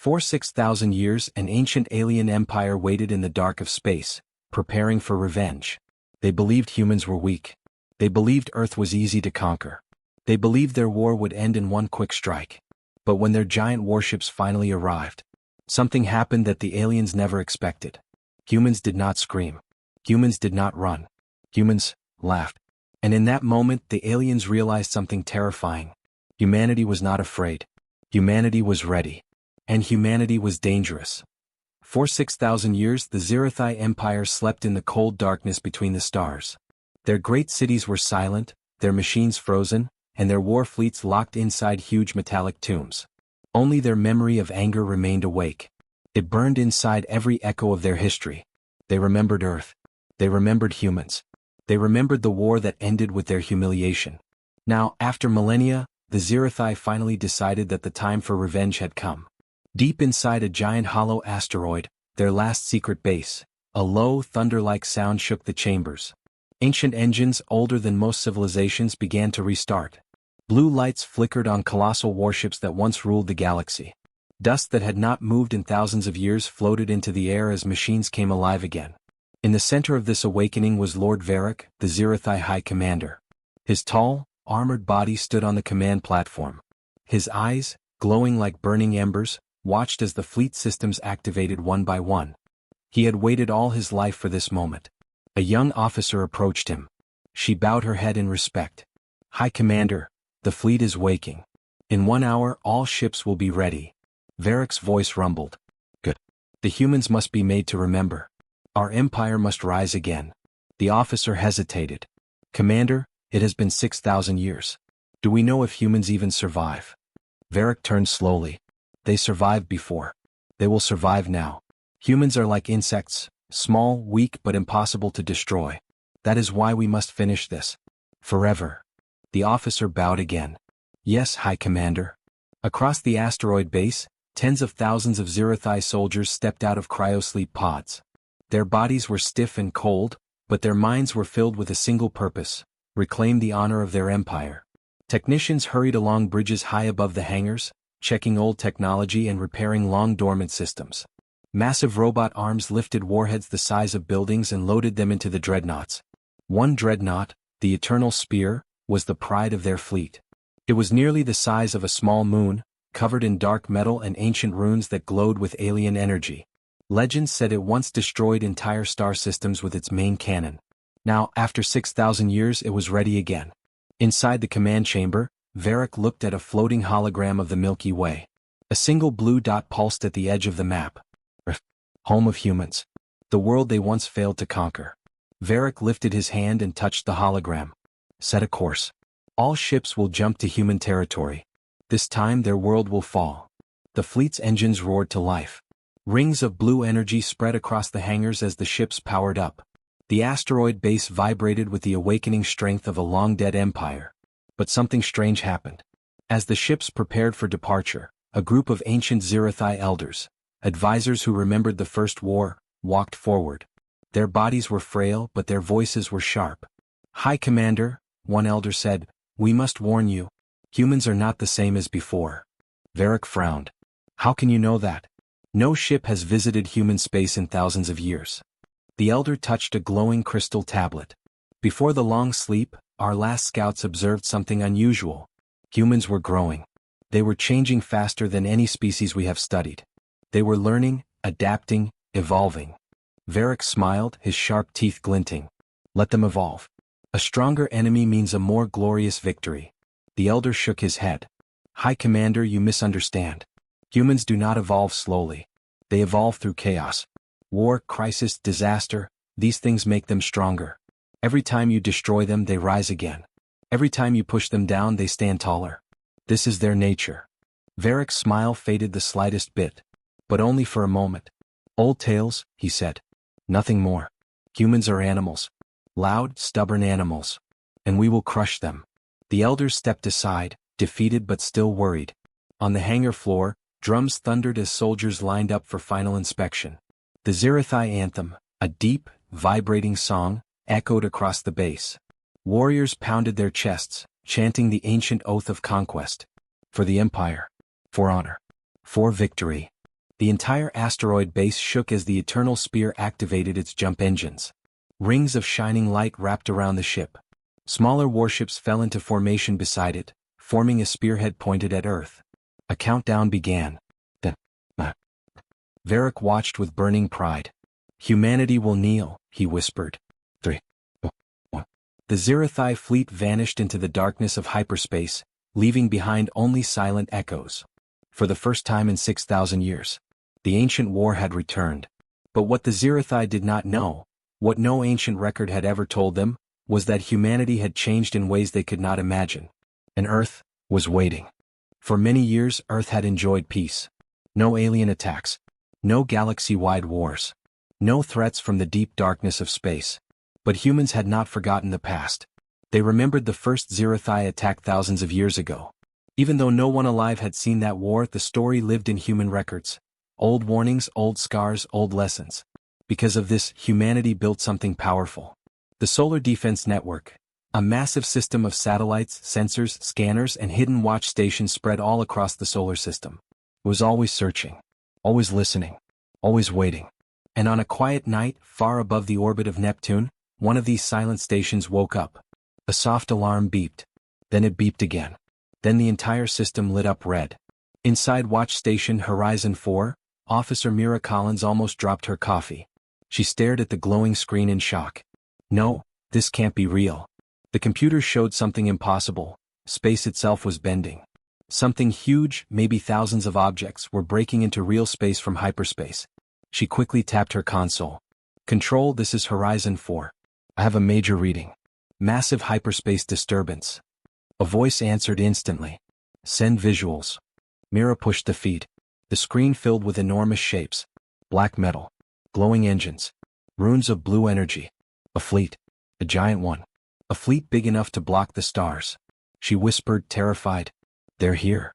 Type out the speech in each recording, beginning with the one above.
For 6,000 years, an ancient alien empire waited in the dark of space, preparing for revenge. They believed humans were weak. They believed Earth was easy to conquer. They believed their war would end in one quick strike. But when their giant warships finally arrived, something happened that the aliens never expected. Humans did not scream. Humans did not run. Humans laughed. And in that moment, the aliens realized something terrifying. Humanity was not afraid. Humanity was ready. And humanity was dangerous. For 6,000 years, the Zirathai Empire slept in the cold darkness between the stars. Their great cities were silent, their machines frozen, and their war fleets locked inside huge metallic tombs. Only their memory of anger remained awake. It burned inside every echo of their history. They remembered Earth. They remembered humans. They remembered the war that ended with their humiliation. Now, after millennia, the Zirathai finally decided that the time for revenge had come. Deep inside a giant hollow asteroid, their last secret base, a low, thunder-like sound shook the chambers. Ancient engines older than most civilizations began to restart. Blue lights flickered on colossal warships that once ruled the galaxy. Dust that had not moved in thousands of years floated into the air as machines came alive again. In the center of this awakening was Lord Varric, the Zirathai High Commander. His tall, armored body stood on the command platform. His eyes, glowing like burning embers, watched as the fleet systems activated one by one. He had waited all his life for this moment. A young officer approached him. She bowed her head in respect. "High Commander, the fleet is waking. In 1 hour all ships will be ready." Varric's voice rumbled. "Good. The humans must be made to remember. Our empire must rise again." The officer hesitated. "Commander, it has been 6,000 years. Do we know if humans even survive?" Varric turned slowly. "They survived before. They will survive now. Humans are like insects, small, weak but impossible to destroy. That is why we must finish this. Forever." The officer bowed again. "Yes, High Commander." Across the asteroid base, tens of thousands of Zirathai soldiers stepped out of cryosleep pods. Their bodies were stiff and cold, but their minds were filled with a single purpose: reclaim the honor of their empire. Technicians hurried along bridges high above the hangars, checking old technology and repairing long-dormant systems. Massive robot arms lifted warheads the size of buildings and loaded them into the dreadnoughts. One dreadnought, the Eternal Spear, was the pride of their fleet. It was nearly the size of a small moon, covered in dark metal and ancient runes that glowed with alien energy. Legends said it once destroyed entire star systems with its main cannon. Now, after 6,000 years, it was ready again. Inside the command chamber, Varric looked at a floating hologram of the Milky Way. A single blue dot pulsed at the edge of the map. Earth, home of humans. The world they once failed to conquer. Varric lifted his hand and touched the hologram. "Set a course. All ships will jump to human territory. This time their world will fall." The fleet's engines roared to life. Rings of blue energy spread across the hangars as the ships powered up. The asteroid base vibrated with the awakening strength of a long-dead empire. But something strange happened. As the ships prepared for departure, a group of ancient Zirathai elders, advisors who remembered the First War, walked forward. Their bodies were frail but their voices were sharp. "High Commander," one elder said, "we must warn you. Humans are not the same as before." Varric frowned. "How can you know that? No ship has visited human space in thousands of years." The elder touched a glowing crystal tablet. "Before the long sleep, our last scouts observed something unusual. Humans were growing. They were changing faster than any species we have studied. They were learning, adapting, evolving." Varric smiled, his sharp teeth glinting. "Let them evolve. A stronger enemy means a more glorious victory." The elder shook his head. "High Commander, you misunderstand. Humans do not evolve slowly. They evolve through chaos. War, crisis, disaster, these things make them stronger. Every time you destroy them, they rise again. Every time you push them down, they stand taller. This is their nature." Varric's smile faded the slightest bit. But only for a moment. "Old tales," he said. "Nothing more. Humans are animals. Loud, stubborn animals. And we will crush them." The elders stepped aside, defeated but still worried. On the hangar floor, drums thundered as soldiers lined up for final inspection. The Zirathai anthem, a deep, vibrating song, echoed across the base. Warriors pounded their chests, chanting the ancient oath of conquest. For the Empire. For honor. For victory. The entire asteroid base shook as the Eternal Spear activated its jump engines. Rings of shining light wrapped around the ship. Smaller warships fell into formation beside it, forming a spearhead pointed at Earth. A countdown began. Varric watched with burning pride. "Humanity will kneel," he whispered. 3, 1. The Zirathai fleet vanished into the darkness of hyperspace, leaving behind only silent echoes. For the first time in 6,000 years, the ancient war had returned. But what the Zirathai did not know, what no ancient record had ever told them, was that humanity had changed in ways they could not imagine. And Earth was waiting. For many years Earth had enjoyed peace. No alien attacks. No galaxy-wide wars. No threats from the deep darkness of space. But humans had not forgotten the past. They remembered the first Zirathai attack thousands of years ago. Even though no one alive had seen that war, the story lived in human records. Old warnings, old scars, old lessons. Because of this, humanity built something powerful. The Solar Defense Network. A massive system of satellites, sensors, scanners, and hidden watch stations spread all across the solar system. It was always searching. Always listening. Always waiting. And on a quiet night, far above the orbit of Neptune, one of these silent stations woke up. A soft alarm beeped. Then it beeped again. Then the entire system lit up red. Inside Watch Station Horizon 4, Officer Mira Collins almost dropped her coffee. She stared at the glowing screen in shock. No, this can't be real. The computer showed something impossible. Space itself was bending. Something huge, maybe thousands of objects, were breaking into real space from hyperspace. She quickly tapped her console. "Control, this is Horizon 4. I have a major reading. Massive hyperspace disturbance." A voice answered instantly. "Send visuals." Mira pushed the feed. The screen filled with enormous shapes. Black metal. Glowing engines. Runes of blue energy. A fleet. A giant one. A fleet big enough to block the stars. She whispered, terrified. "They're here."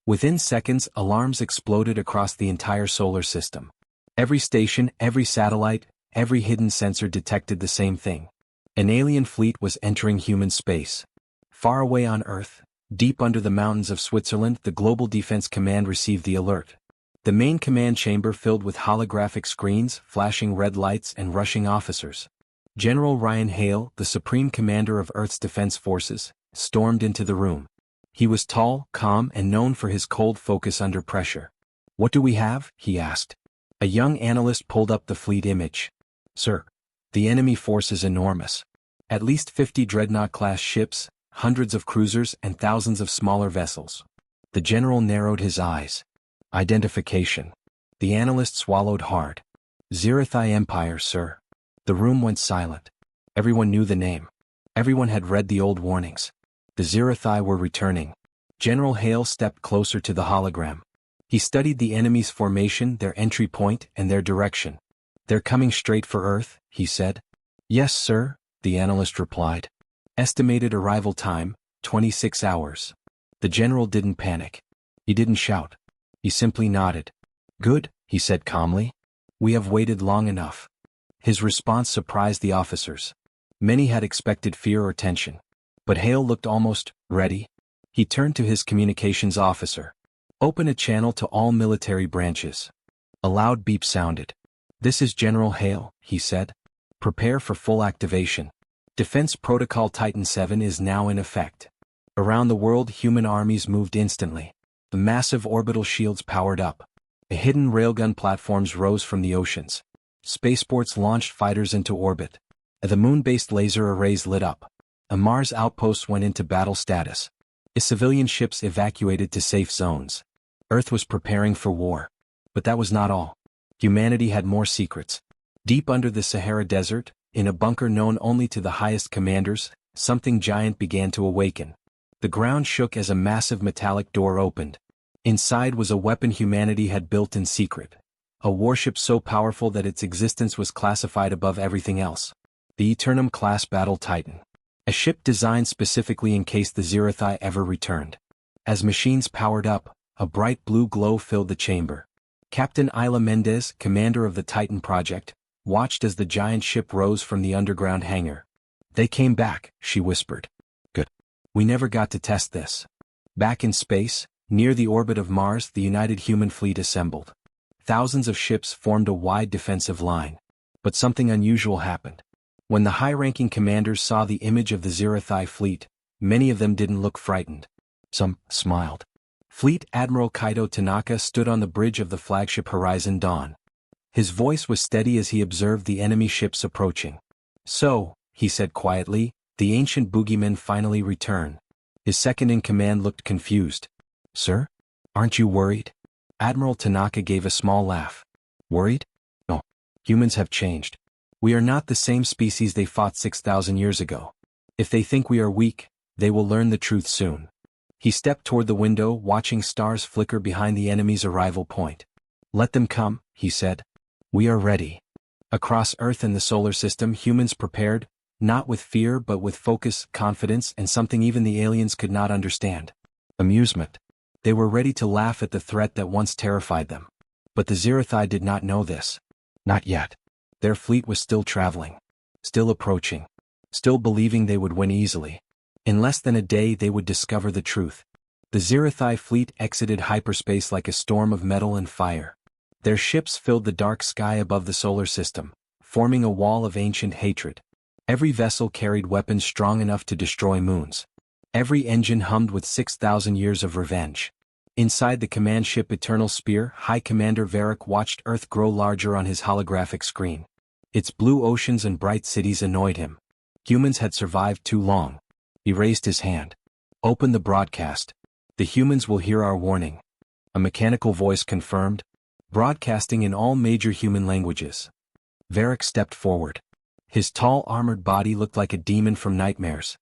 Within seconds, alarms exploded across the entire solar system. Every station, every satellite, every hidden sensor detected the same thing. An alien fleet was entering human space. Far away on Earth, deep under the mountains of Switzerland, the Global Defense Command received the alert. The main command chamber filled with holographic screens, flashing red lights, and rushing officers. General Ryan Hale, the Supreme Commander of Earth's Defense Forces, stormed into the room. He was tall, calm, and known for his cold focus under pressure. "What do we have?" he asked. A young analyst pulled up the fleet image. "Sir, the enemy force is enormous. At least 50 dreadnought-class ships, hundreds of cruisers, and thousands of smaller vessels." The general narrowed his eyes. "Identification." The analyst swallowed hard. "Zirathai Empire, sir." The room went silent. Everyone knew the name. Everyone had read the old warnings. The Zirathai were returning. General Hale stepped closer to the hologram. He studied the enemy's formation, their entry point, and their direction. "They're coming straight for Earth," he said. "Yes, sir," the analyst replied. "Estimated arrival time, 26 hours. The general didn't panic. He didn't shout. He simply nodded. "Good," he said calmly. "We have waited long enough." His response surprised the officers. Many had expected fear or tension. But Hale looked almost ready. He turned to his communications officer. "Open a channel to all military branches." A loud beep sounded. "This is General Hale," he said. "Prepare for full activation. Defense Protocol Titan 7 is now in effect." Around the world, human armies moved instantly. The massive orbital shields powered up. The hidden railgun platforms rose from the oceans. Spaceports launched fighters into orbit. The moon-based laser arrays lit up. A Mars outpost went into battle status. Civilian ships evacuated to safe zones. Earth was preparing for war. But that was not all. Humanity had more secrets. Deep under the Sahara Desert, in a bunker known only to the highest commanders, something giant began to awaken. The ground shook as a massive metallic door opened. Inside was a weapon humanity had built in secret. A warship so powerful that its existence was classified above everything else. The Eternum-class Battle Titan. A ship designed specifically in case the Zirathai ever returned. As machines powered up, a bright blue glow filled the chamber. Captain Isla Mendez, commander of the Titan project, watched as the giant ship rose from the underground hangar. "They came back," she whispered. "Good. We never got to test this." Back in space, near the orbit of Mars, the United Human Fleet assembled. thousands of ships formed a wide defensive line. But something unusual happened. When the high-ranking commanders saw the image of the Zirathai fleet, many of them didn't look frightened. Some smiled. Fleet Admiral Kaito Tanaka stood on the bridge of the flagship Horizon Dawn. His voice was steady as he observed the enemy ships approaching. "So," he said quietly, "the ancient boogeymen finally return." His second-in-command looked confused. "Sir? Aren't you worried?" Admiral Tanaka gave a small laugh. "Worried? No. Humans have changed. We are not the same species they fought 6,000 years ago. If they think we are weak, they will learn the truth soon." He stepped toward the window, watching stars flicker behind the enemy's arrival point. "Let them come," he said. "We are ready." Across Earth and the solar system, humans prepared, not with fear but with focus, confidence, and something even the aliens could not understand. Amusement. They were ready to laugh at the threat that once terrified them. But the Zirathai did not know this. Not yet. Their fleet was still traveling. Still approaching. Still believing they would win easily. In less than a day they would discover the truth. The Zirathai fleet exited hyperspace like a storm of metal and fire. Their ships filled the dark sky above the solar system, forming a wall of ancient hatred. Every vessel carried weapons strong enough to destroy moons. Every engine hummed with 6,000 years of revenge. Inside the command ship Eternal Spear, High Commander Varric watched Earth grow larger on his holographic screen. Its blue oceans and bright cities annoyed him. Humans had survived too long. He raised his hand. "Open the broadcast. The humans will hear our warning." A mechanical voice confirmed, broadcasting in all major human languages. Varric stepped forward. His tall armored body looked like a demon from nightmares.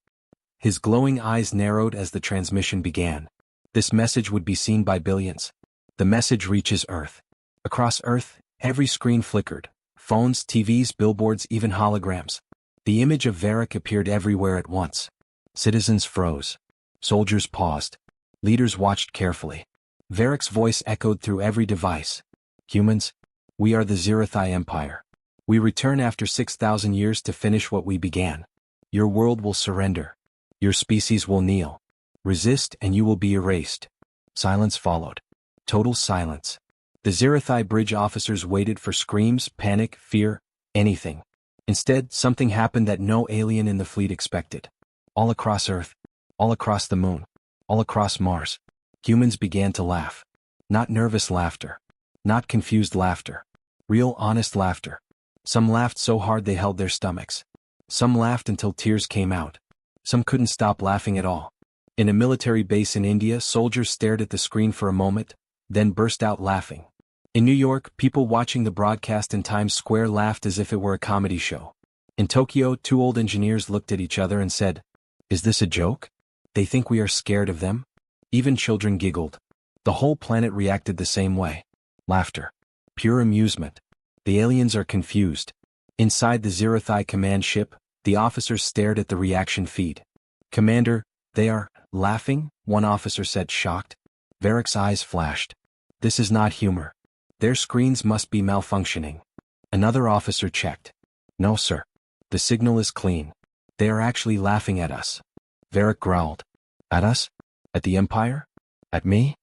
His glowing eyes narrowed as the transmission began. This message would be seen by billions. The message reaches Earth. Across Earth, every screen flickered. Phones, TVs, billboards, even holograms. The image of Varric appeared everywhere at once. Citizens froze. Soldiers paused. Leaders watched carefully. Varric's voice echoed through every device. "Humans, we are the Zirathai Empire. We return after 6,000 years to finish what we began. Your world will surrender. Your species will kneel. Resist and you will be erased." Silence followed. Total silence. The Zirathai bridge officers waited for screams, panic, fear, anything. Instead, something happened that no alien in the fleet expected. All across Earth, all across the moon, all across Mars, humans began to laugh. Not nervous laughter. Not confused laughter. Real, honest laughter. Some laughed so hard they held their stomachs. Some laughed until tears came out. Some couldn't stop laughing at all. In a military base in India, soldiers stared at the screen for a moment, then burst out laughing. In New York, people watching the broadcast in Times Square laughed as if it were a comedy show. In Tokyo, two old engineers looked at each other and said, "Is this a joke? They think we are scared of them?" Even children giggled. The whole planet reacted the same way. Laughter. Pure amusement. The aliens are confused. Inside the Zirathai command ship, the officers stared at the reaction feed. "Commander, they are laughing," one officer said, shocked. Varric's eyes flashed. "This is not humor. Their screens must be malfunctioning." Another officer checked. "No, sir. The signal is clean. They are actually laughing at us." Varric growled. "At us? At the Empire? At me?"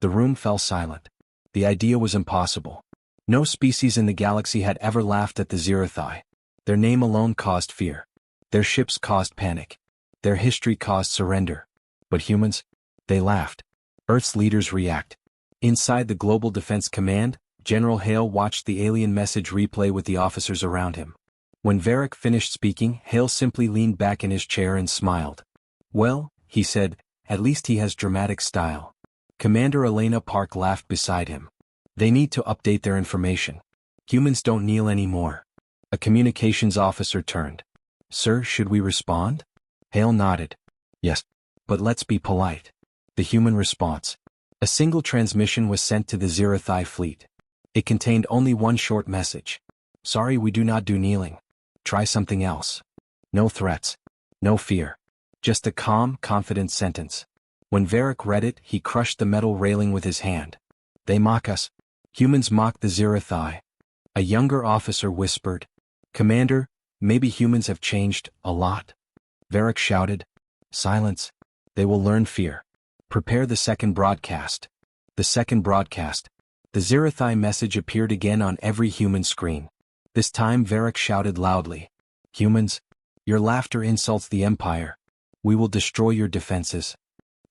The room fell silent. The idea was impossible. No species in the galaxy had ever laughed at the Zirathai. Their name alone caused fear. Their ships caused panic. Their history caused surrender. But humans? They laughed. Earth's leaders react. Inside the Global Defense Command, General Hale watched the alien message replay with the officers around him. When Varric finished speaking, Hale simply leaned back in his chair and smiled. "Well," he said, "at least he has dramatic style." Commander Elena Park laughed beside him. "They need to update their information. Humans don't kneel anymore." A communications officer turned. "Sir, should we respond?" Hale nodded. "Yes. But let's be polite." The human response. A single transmission was sent to the Zirathai fleet. It contained only one short message. "Sorry, we do not do kneeling. Try something else." No threats. No fear. Just a calm, confident sentence. When Varric read it, he crushed the metal railing with his hand. "They mock us. Humans mock the Zirathai." A younger officer whispered, "Commander, maybe humans have changed a lot." Varric shouted, "Silence. They will learn fear. Prepare the second broadcast." The second broadcast. The Zirathai message appeared again on every human screen. This time Varric shouted loudly. Humans, your laughter insults the Empire. We will destroy your defenses.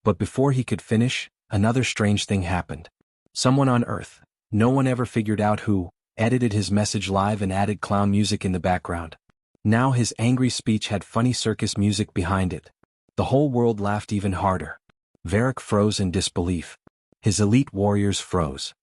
But before he could finish, another strange thing happened. Someone on Earth, no one ever figured out who, edited his message live and added clown music in the background. Now his angry speech had funny circus music behind it. The whole world laughed even harder. Varric froze in disbelief. His elite warriors froze.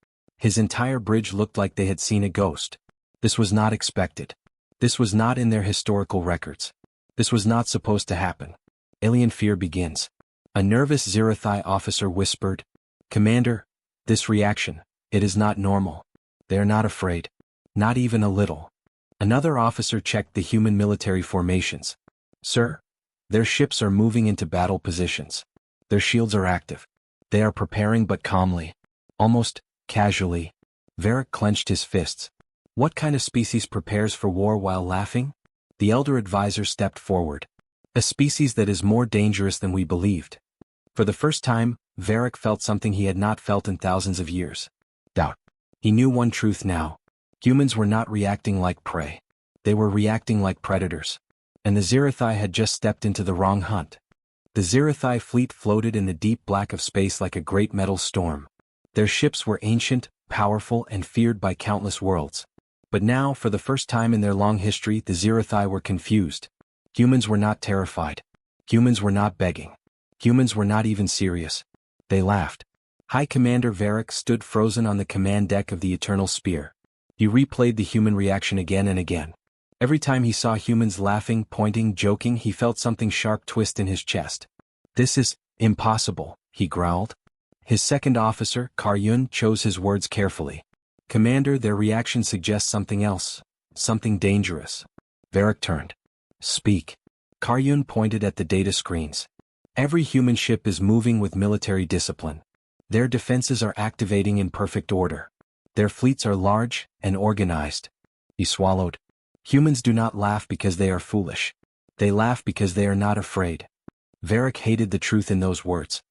His entire bridge looked like they had seen a ghost. This was not expected. This was not in their historical records. This was not supposed to happen. Alien fear begins. A nervous Zirathai officer whispered, Commander, this reaction, it is not normal. They are not afraid. Not even a little. Another officer checked the human military formations. Sir, their ships are moving into battle positions. Their shields are active. They are preparing but calmly. Almost casually. Varric clenched his fists. What kind of species prepares for war while laughing? The elder advisor stepped forward. A species that is more dangerous than we believed. For the first time, Varric felt something he had not felt in thousands of years. Doubt. He knew one truth now. Humans were not reacting like prey. They were reacting like predators. And the Zirathai had just stepped into the wrong hunt. The Zirathai fleet floated in the deep black of space like a great metal storm. Their ships were ancient, powerful, and feared by countless worlds. But now, for the first time in their long history, the Zirathai were confused. Humans were not terrified. Humans were not begging. Humans were not even serious. They laughed. High Commander Varric stood frozen on the command deck of the Eternal Spear. He replayed the human reaction again and again. Every time he saw humans laughing, pointing, joking, he felt something sharp twist in his chest. This is impossible, he growled. His second officer, Karyun, chose his words carefully. Commander, their reaction suggests something else. Something dangerous. Varric turned. Speak. Karyun pointed at the data screens. Every human ship is moving with military discipline. Their defenses are activating in perfect order. Their fleets are large and organized. He swallowed. Humans do not laugh because they are foolish. They laugh because they are not afraid. Varric hated the truth in those words.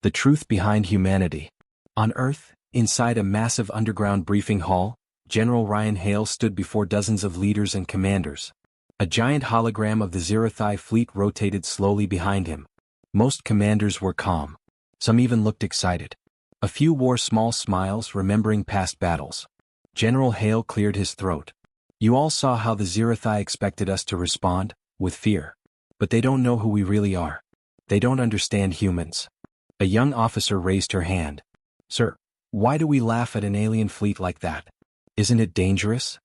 The truth behind humanity. On Earth, inside a massive underground briefing hall, General Ryan Hale stood before dozens of leaders and commanders. A giant hologram of the Zirathai fleet rotated slowly behind him. Most commanders were calm. Some even looked excited. A few wore small smiles, remembering past battles. General Hale cleared his throat. You all saw how the Zirathai expected us to respond, with fear. But they don't know who we really are. They don't understand humans. A young officer raised her hand. Sir, why do we laugh at an alien fleet like that? Isn't it dangerous?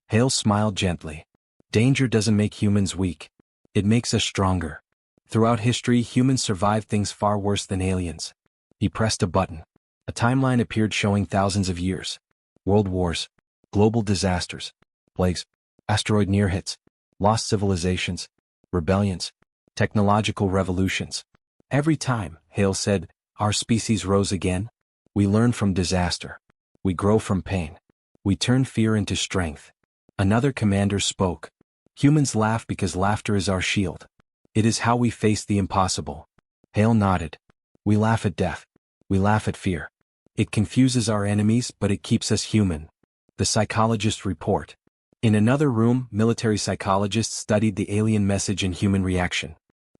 Hale smiled gently. Danger doesn't make humans weak. It makes us stronger. Throughout history, humans survived things far worse than aliens. He pressed a button. A timeline appeared showing thousands of years. World wars, global disasters, plagues, asteroid near-hits, lost civilizations, rebellions, technological revolutions. Every time, Hale said, our species rose again. We learn from disaster. We grow from pain. We turn fear into strength. Another commander spoke. Humans laugh because laughter is our shield. It is how we face the impossible. Hale nodded. We laugh at death. We laugh at fear. It confuses our enemies, but it keeps us human. The psychologists report. In another room, military psychologists studied the alien message and human reaction.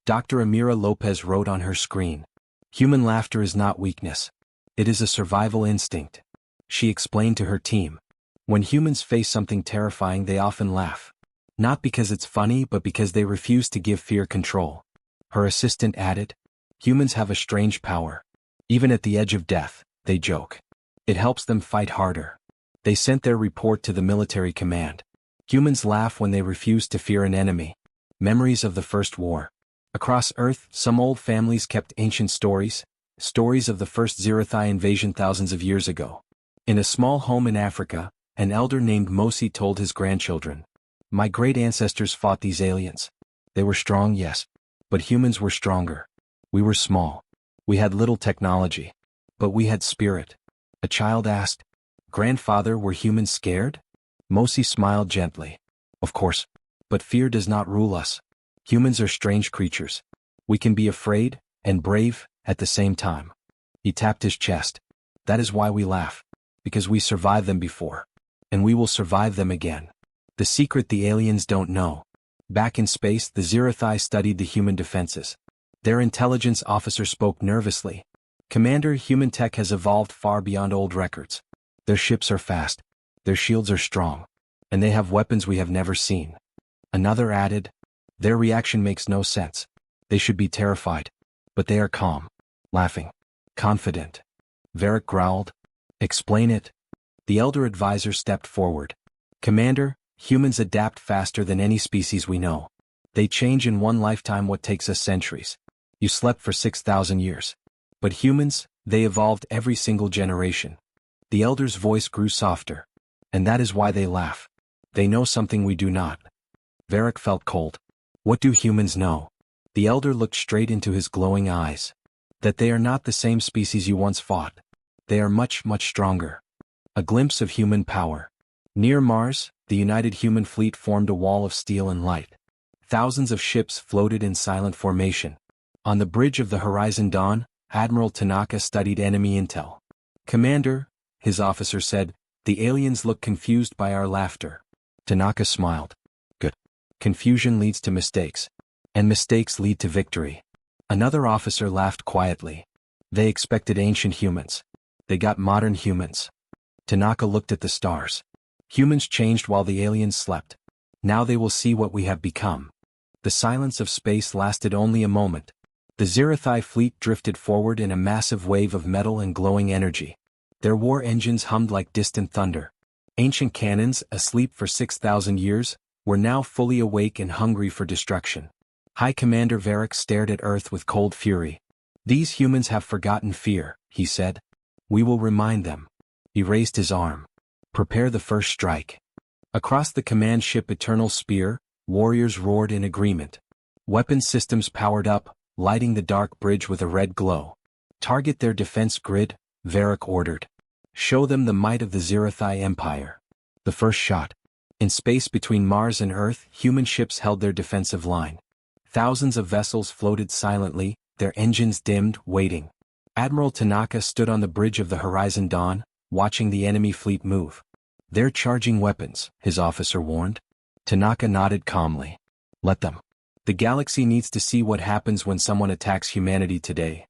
Dr. Amira Lopez wrote on her screen. Human laughter is not weakness. It is a survival instinct. She explained to her team. When humans face something terrifying, they often laugh. Not because it's funny, but because they refuse to give fear control. Her assistant added. Humans have a strange power. Even at the edge of death, they joke. It helps them fight harder. They sent their report to the military command. Humans laugh when they refuse to fear an enemy. Memories of the First War. Across Earth, some old families kept ancient stories, stories of the first Zirathai invasion thousands of years ago. In a small home in Africa, an elder named Mosi told his grandchildren, my great ancestors fought these aliens. They were strong, yes, but humans were stronger. We were small. We had little technology. But we had spirit. A child asked, Grandfather, were humans scared? Mosi smiled gently. Of course. But fear does not rule us. Humans are strange creatures. We can be afraid and brave at the same time. He tapped his chest. That is why we laugh. Because we survived them before. And we will survive them again. The secret the aliens don't know. Back in space, the Sci-Fi studied the human defenses. Their intelligence officer spoke nervously. Commander, human tech has evolved far beyond old records. Their ships are fast. Their shields are strong. And they have weapons we have never seen. Another added, their reaction makes no sense. They should be terrified. But they are calm. Laughing. Confident. Varric growled. Explain it. The elder advisor stepped forward. Commander, humans adapt faster than any species we know. They change in one lifetime what takes us centuries. You slept for 6,000 years. But humans, they evolved every single generation. The elder's voice grew softer. And that is why they laugh. They know something we do not. Varric felt cold. What do humans know? The elder looked straight into his glowing eyes. That they are not the same species you once fought. They are much, much stronger. A glimpse of human power. Near Mars, the United Human Fleet formed a wall of steel and light. Thousands of ships floated in silent formation. On the bridge of the Horizon Dawn, Admiral Tanaka studied enemy intel. Commander, his officer said, the aliens look confused by our laughter. Tanaka smiled. Good. Confusion leads to mistakes. And mistakes lead to victory. Another officer laughed quietly. They expected ancient humans. They got modern humans. Tanaka looked at the stars. Humans changed while the aliens slept. Now they will see what we have become. The silence of space lasted only a moment. The Sci-Fi fleet drifted forward in a massive wave of metal and glowing energy. Their war engines hummed like distant thunder. Ancient cannons, asleep for 6,000 years, were now fully awake and hungry for destruction. High Commander Varric stared at Earth with cold fury. These humans have forgotten fear, he said. We will remind them. He raised his arm. Prepare the first strike. Across the command ship Eternal Spear, warriors roared in agreement. Weapon systems powered up, lighting the dark bridge with a red glow. Target their defense grid, Varric ordered. Show them the might of the Sci-Fi Empire. The first shot. In space between Mars and Earth, human ships held their defensive line. Thousands of vessels floated silently, their engines dimmed, waiting. Admiral Tanaka stood on the bridge of the Horizon Dawn, watching the enemy fleet move. They're charging weapons, his officer warned. Tanaka nodded calmly. Let them. The galaxy needs to see what happens when someone attacks humanity today.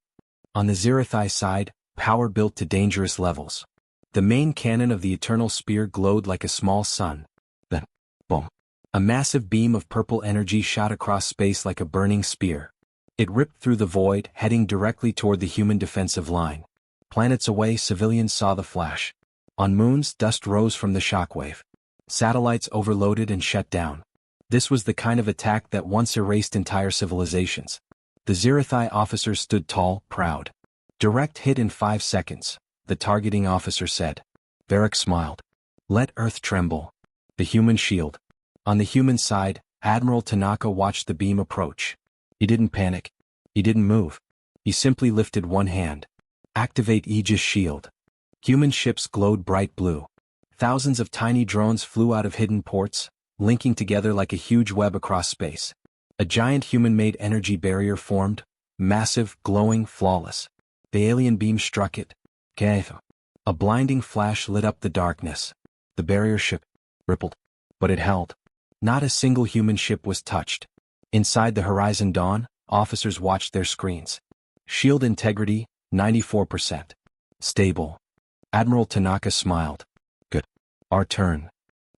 On the Sci-Fi side, power built to dangerous levels. The main cannon of the Eternal Spear glowed like a small sun. Then, boom. A massive beam of purple energy shot across space like a burning spear. It ripped through the void, heading directly toward the human defensive line. Planets away, civilians saw the flash. On moons, dust rose from the shockwave. Satellites overloaded and shut down. This was the kind of attack that once erased entire civilizations. The Sci-Fi officers stood tall, proud. Direct hit in 5 seconds, the targeting officer said. Varric smiled. Let Earth tremble. The human shield. On the human side, Admiral Tanaka watched the beam approach. He didn't panic. He didn't move. He simply lifted one hand. Activate Aegis shield. Human ships glowed bright blue. Thousands of tiny drones flew out of hidden ports, linking together like a huge web across space. A giant human-made energy barrier formed, massive, glowing, flawless. The alien beam struck it. A blinding flash lit up the darkness. The barrier ship rippled, but it held. Not a single human ship was touched. Inside the Horizon Dawn, officers watched their screens. Shield integrity, 94%. Stable. Admiral Tanaka smiled. Good. Our turn.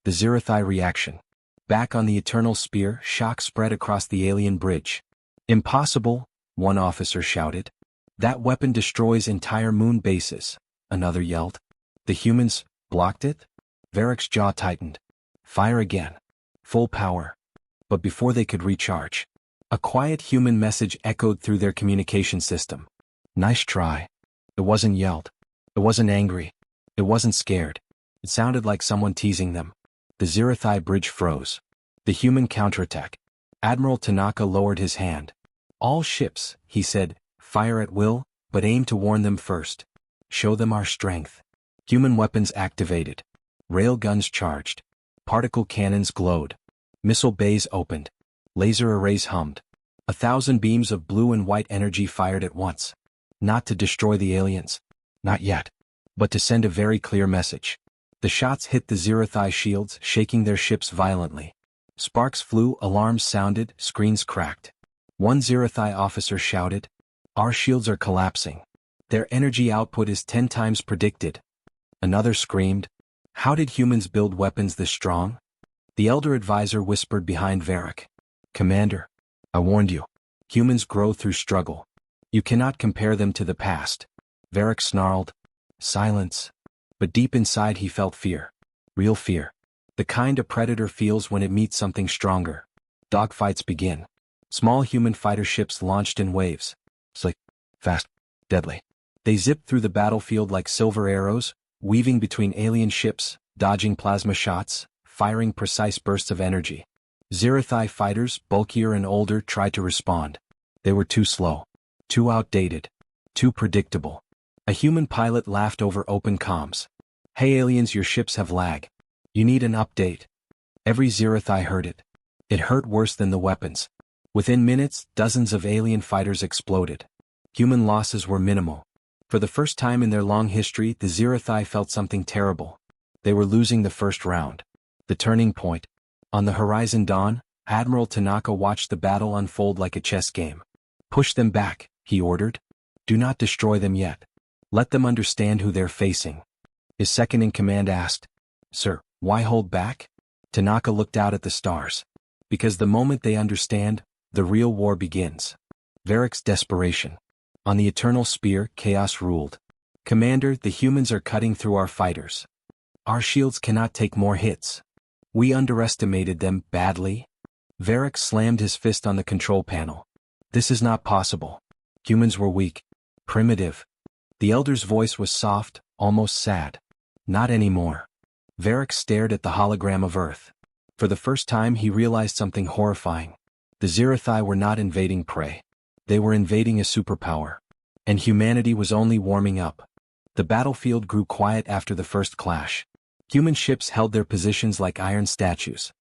The Sci-Fi reaction. Back on the Eternal Spear, shock spread across the alien bridge. Impossible, one officer shouted. That weapon destroys entire moon bases, another yelled. The humans blocked it? Varric's jaw tightened. Fire again. Full power. But before they could recharge, a quiet human message echoed through their communication system. Nice try. It wasn't yelled. It wasn't angry. It wasn't scared. It sounded like someone teasing them. The Sci-Fi bridge froze. The human counterattack. Admiral Tanaka lowered his hand. All ships, he said, fire at will, but aim to warn them first. Show them our strength. Human weapons activated. Rail guns charged. Particle cannons glowed. Missile bays opened. Laser arrays hummed. 1,000 beams of blue and white energy fired at once. Not to destroy the aliens. Not yet. but to send a very clear message. The shots hit the Zerathai shields, shaking their ships violently. Sparks flew, alarms sounded, screens cracked. One Zerathai officer shouted, "Our shields are collapsing. Their energy output is 10 times predicted." Another screamed, "How did humans build weapons this strong?" The elder advisor whispered behind Varric, "Commander, I warned you. Humans grow through struggle. You cannot compare them to the past." Varric snarled, "Silence." But deep inside he felt fear. Real fear. The kind a predator feels when it meets something stronger. Dogfights begin. Small human fighter ships launched in waves. Slick, fast, deadly. They zipped through the battlefield like silver arrows, weaving between alien ships, dodging plasma shots, firing precise bursts of energy. Zerathai fighters, bulkier and older, tried to respond. They were too slow. Too outdated. Too predictable. A human pilot laughed over open comms. "Hey aliens, your ships have lag. You need an update." Every Zerathai heard it. It hurt worse than the weapons. Within minutes, dozens of alien fighters exploded. Human losses were minimal. For the first time in their long history, the Zerathai felt something terrible. They were losing the first round. The turning point. On the horizon dawn, Admiral Tanaka watched the battle unfold like a chess game. "Push them back," he ordered. "Do not destroy them yet. Let them understand who they're facing." His second-in-command asked, "Sir, why hold back?" Tanaka looked out at the stars. "Because the moment they understand, the real war begins." Varric's desperation. On the eternal spear, chaos ruled. "Commander, the humans are cutting through our fighters. Our shields cannot take more hits. We underestimated them badly." Varric slammed his fist on the control panel. "This is not possible. Humans were weak. Primitive." The elder's voice was soft, almost sad. "Not anymore." Varric stared at the hologram of Earth. For the first time he realized something horrifying. The Zerathai were not invading prey. They were invading a superpower. And humanity was only warming up. The battlefield grew quiet after the first clash. Human ships held their positions like iron statues.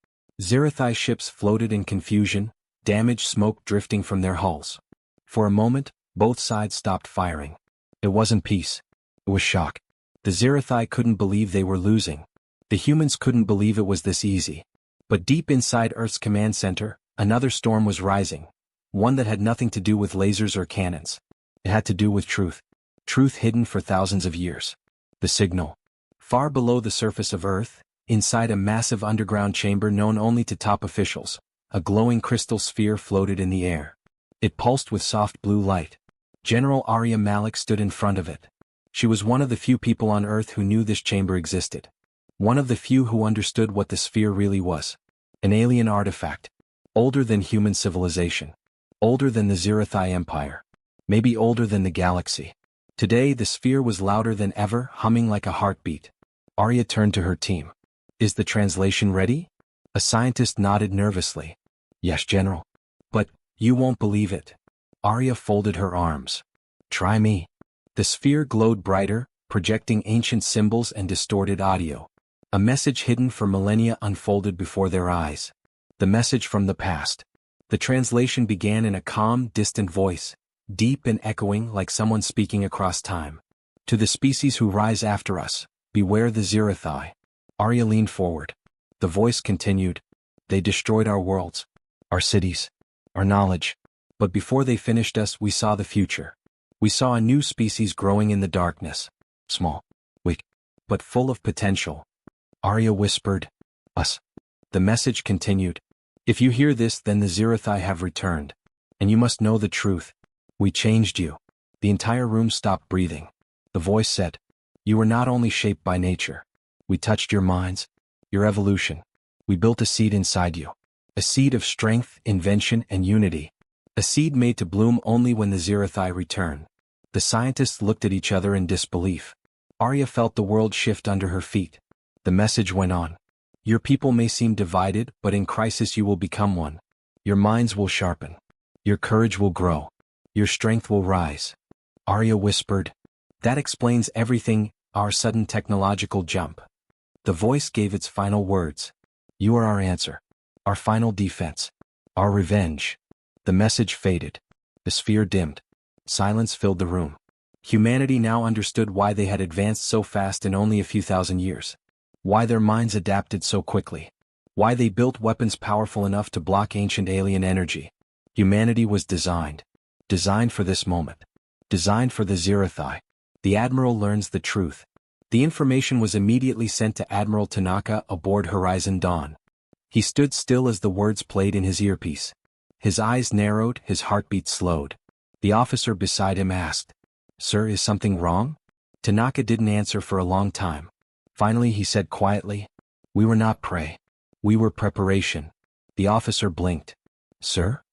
Zerathai ships floated in confusion, damaged smoke drifting from their hulls. For a moment, both sides stopped firing. It wasn't peace. It was shock. The Zerathai couldn't believe they were losing. The humans couldn't believe it was this easy. But deep inside Earth's command center, another storm was rising. One that had nothing to do with lasers or cannons. It had to do with truth. Truth hidden for thousands of years. The signal. Far below the surface of Earth, inside a massive underground chamber known only to top officials, a glowing crystal sphere floated in the air. It pulsed with soft blue light. General Arya Malik stood in front of it. She was one of the few people on Earth who knew this chamber existed. One of the few who understood what the sphere really was. An alien artifact. Older than human civilization. Older than the Zerathai Empire. Maybe older than the galaxy. Today the sphere was louder than ever, humming like a heartbeat. Arya turned to her team. "Is the translation ready?" A scientist nodded nervously. "Yes, General. But, you won't believe it." Arya folded her arms. "Try me." The sphere glowed brighter, projecting ancient symbols and distorted audio. A message hidden for millennia unfolded before their eyes. The message from the past. The translation began in a calm, distant voice, deep and echoing like someone speaking across time. "To the species who rise after us, beware the Zerathai." Arya leaned forward. The voice continued, "They destroyed our worlds, our cities, our knowledge. But before they finished us, we saw the future. We saw a new species growing in the darkness. Small, weak, but full of potential." Arya whispered, "Us." The message continued, "If you hear this, then the Zerathai have returned. And you must know the truth. We changed you." The entire room stopped breathing. The voice said, "You were not only shaped by nature. We touched your minds, your evolution. We built a seed inside you. A seed of strength, invention, and unity. A seed made to bloom only when the Zerathai return." The scientists looked at each other in disbelief. Arya felt the world shift under her feet. The message went on. "Your people may seem divided, but in crisis you will become one. Your minds will sharpen. Your courage will grow. Your strength will rise." Arya whispered, "That explains everything, our sudden technological jump." The voice gave its final words. "You are our answer. Our final defense. Our revenge." The message faded. The sphere dimmed. Silence filled the room. Humanity now understood why they had advanced so fast in only a few thousand years. Why their minds adapted so quickly. Why they built weapons powerful enough to block ancient alien energy. Humanity was designed. Designed for this moment. Designed for the Zirathai. The Admiral learns the truth. The information was immediately sent to Admiral Tanaka aboard Horizon Dawn. He stood still as the words played in his earpiece. His eyes narrowed, his heartbeat slowed. The officer beside him asked, "Sir, is something wrong?" Tanaka didn't answer for a long time. Finally he said quietly, "We were not prey. We were preparation." The officer blinked. "Sir?"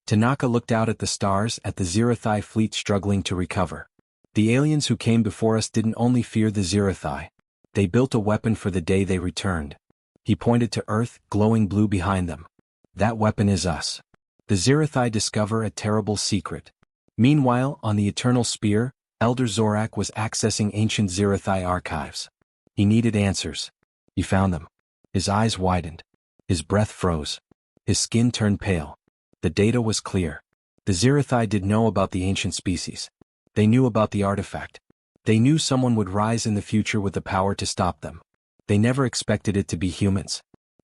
Tanaka looked out at the stars, at the Zirathai fleet struggling to recover. The aliens who came before us didn't only fear the Zirathai. They built a weapon for the day they returned. He pointed to Earth, glowing blue behind them. "That weapon is us." The Zirathai discover a terrible secret. Meanwhile, on the Eternal Spear, Elder Zorak was accessing ancient Zirathai archives. He needed answers. He found them. His eyes widened. His breath froze. His skin turned pale. The data was clear. The Zirathai did know about the ancient species. They knew about the artifact. They knew someone would rise in the future with the power to stop them. They never expected it to be humans.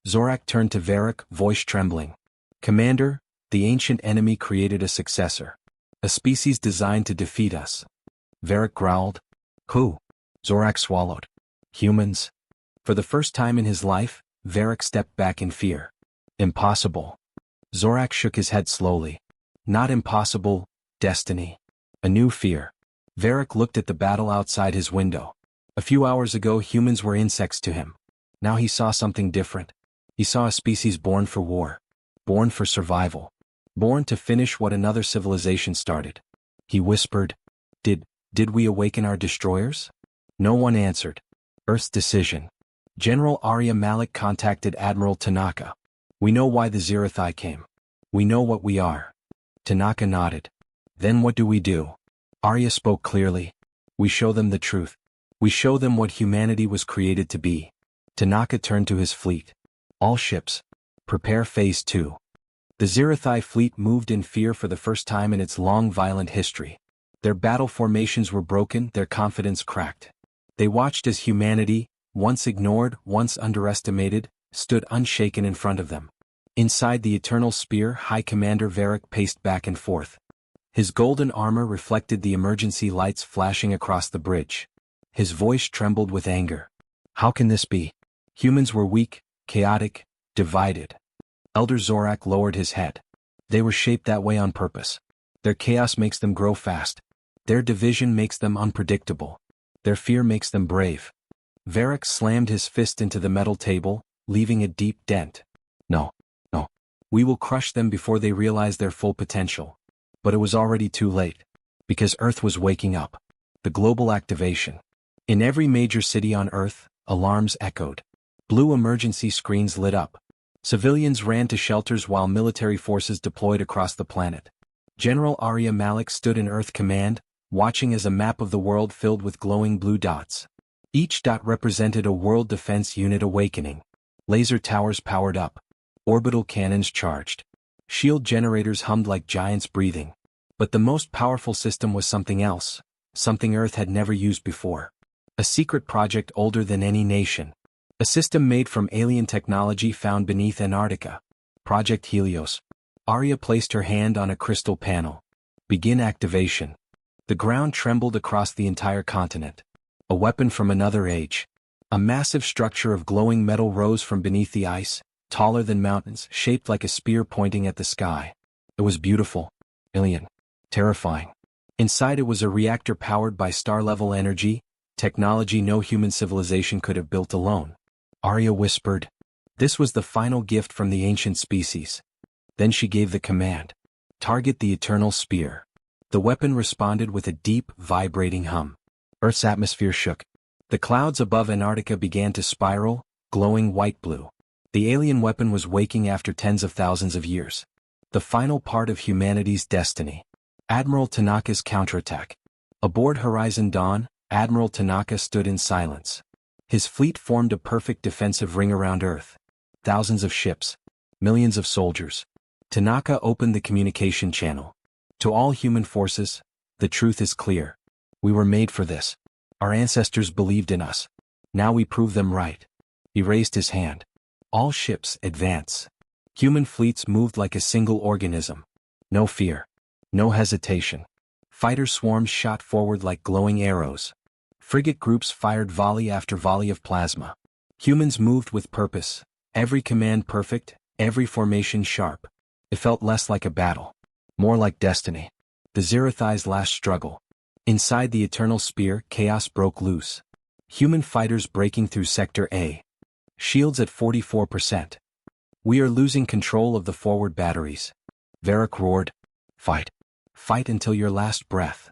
Zorak turned to Varric, voice trembling. "Commander, the ancient enemy created a successor. A species designed to defeat us." Varric growled. "Who?" Zorak swallowed. "Humans." For the first time in his life, Varric stepped back in fear. "Impossible." Zorak shook his head slowly. "Not impossible, destiny." A new fear. Varric looked at the battle outside his window. A few hours ago humans were insects to him. Now he saw something different. He saw a species born for war. Born for survival. Born to finish what another civilization started. He whispered, Did we awaken our destroyers?" No one answered. Earth's decision. General Arya Malik contacted Admiral Tanaka. "We know why the Zirathai came. We know what we are." Tanaka nodded. "Then what do we do?" Arya spoke clearly. "We show them the truth. We show them what humanity was created to be." Tanaka turned to his fleet. "All ships. Prepare Phase 2. The Zirathai fleet moved in fear for the first time in its long violent history. Their battle formations were broken, their confidence cracked. They watched as humanity, once ignored, once underestimated, stood unshaken in front of them. Inside the Eternal Spear, High Commander Varric paced back and forth. His golden armor reflected the emergency lights flashing across the bridge. His voice trembled with anger. "How can this be? Humans were weak, chaotic, divided." Elder Zorak lowered his head. "They were shaped that way on purpose. Their chaos makes them grow fast. Their division makes them unpredictable. Their fear makes them brave." Varric slammed his fist into the metal table, leaving a deep dent. No. We will crush them before they realize their full potential." But it was already too late. Because Earth was waking up. The global activation. In every major city on Earth, alarms echoed. Blue emergency screens lit up. Civilians ran to shelters while military forces deployed across the planet. General Arya Malik stood in Earth Command, watching as a map of the world filled with glowing blue dots. Each dot represented a world defense unit awakening. Laser towers powered up. Orbital cannons charged. Shield generators hummed like giants breathing. But the most powerful system was something else, something Earth had never used before. A secret project older than any nation. A system made from alien technology found beneath Antarctica. Project Helios. Arya placed her hand on a crystal panel. "Begin activation." The ground trembled across the entire continent. A weapon from another age. A massive structure of glowing metal rose from beneath the ice, taller than mountains, shaped like a spear pointing at the sky. It was beautiful, alien, terrifying. Inside it was a reactor powered by star-level energy, technology no human civilization could have built alone. Arya whispered. This was the final gift from the ancient species. Then she gave the command. "Target the Eternal Spear." The weapon responded with a deep, vibrating hum. Earth's atmosphere shook. The clouds above Antarctica began to spiral, glowing white-blue. The alien weapon was waking after tens of thousands of years. The final part of humanity's destiny. Admiral Tanaka's counterattack. Aboard Horizon Dawn, Admiral Tanaka stood in silence. His fleet formed a perfect defensive ring around Earth. Thousands of ships. Millions of soldiers. Tanaka opened the communication channel. "To all human forces, the truth is clear. We were made for this. Our ancestors believed in us. Now we prove them right. He raised his hand. All ships, advance. Human fleets moved like a single organism. No fear. No hesitation. Fighter swarms shot forward like glowing arrows. Frigate groups fired volley after volley of plasma. Humans moved with purpose, every command perfect, every formation sharp. It felt less like a battle, more like destiny. The Zerathai's last struggle. Inside the Eternal Spear, chaos broke loose. Human fighters breaking through Sector A. Shields at 44%. We are losing control of the forward batteries. Varric roared, "Fight. Fight until your last breath."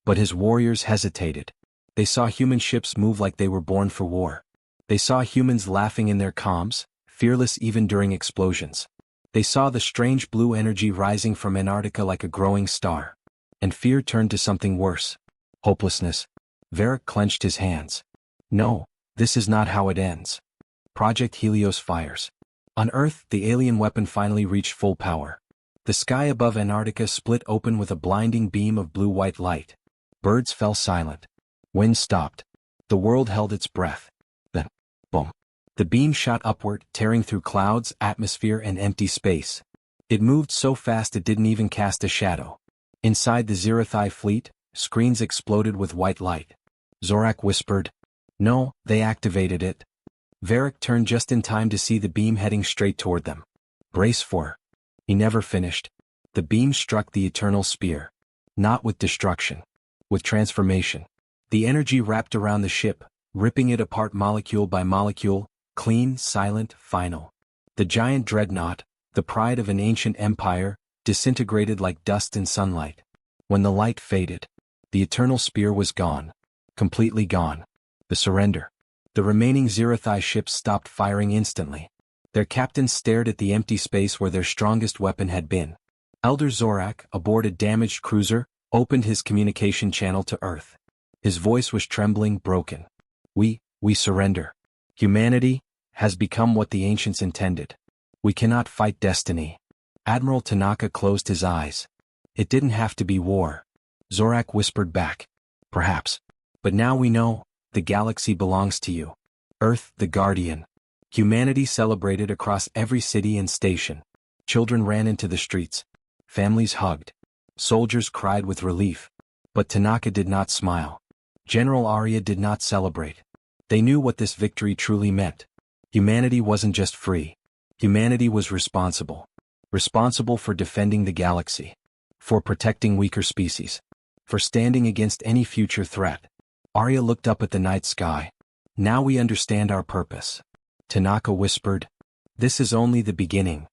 But his warriors hesitated. They saw human ships move like they were born for war. They saw humans laughing in their comms, fearless even during explosions. They saw the strange blue energy rising from Antarctica like a growing star. And fear turned to something worse. Hopelessness. Varric clenched his hands. No, this is not how it ends. Project Helios fires. On Earth, the alien weapon finally reached full power. The sky above Antarctica split open with a blinding beam of blue-white light. Birds fell silent. Wind stopped. The world held its breath. Then, boom. The beam shot upward, tearing through clouds, atmosphere, and empty space. It moved so fast it didn't even cast a shadow. Inside the Zerathai fleet, screens exploded with white light. Zorak whispered, "No, they activated it." Varric turned just in time to see the beam heading straight toward them. Brace for. He never finished. The beam struck the Eternal Spear. Not with destruction. With transformation. The energy wrapped around the ship, ripping it apart molecule by molecule, clean, silent, final. The giant dreadnought, the pride of an ancient empire, disintegrated like dust in sunlight. When the light faded, the Eternal Spear was gone. Completely gone. The surrender. The remaining Zerathai ships stopped firing instantly. Their captains stared at the empty space where their strongest weapon had been. Elder Zorak, aboard a damaged cruiser, opened his communication channel to Earth. His voice was trembling, broken. We surrender. Humanity has become what the ancients intended. We cannot fight destiny." Admiral Tanaka closed his eyes. "It didn't have to be war." Zorak whispered back, "Perhaps. But now we know, the galaxy belongs to you. Earth, the guardian." Humanity celebrated across every city and station. Children ran into the streets. Families hugged. Soldiers cried with relief. But Tanaka did not smile. General Arya did not celebrate. They knew what this victory truly meant. Humanity wasn't just free. Humanity was responsible. Responsible for defending the galaxy. For protecting weaker species. For standing against any future threat. Arya looked up at the night sky. "Now we understand our purpose." Tanaka whispered, "This is only the beginning."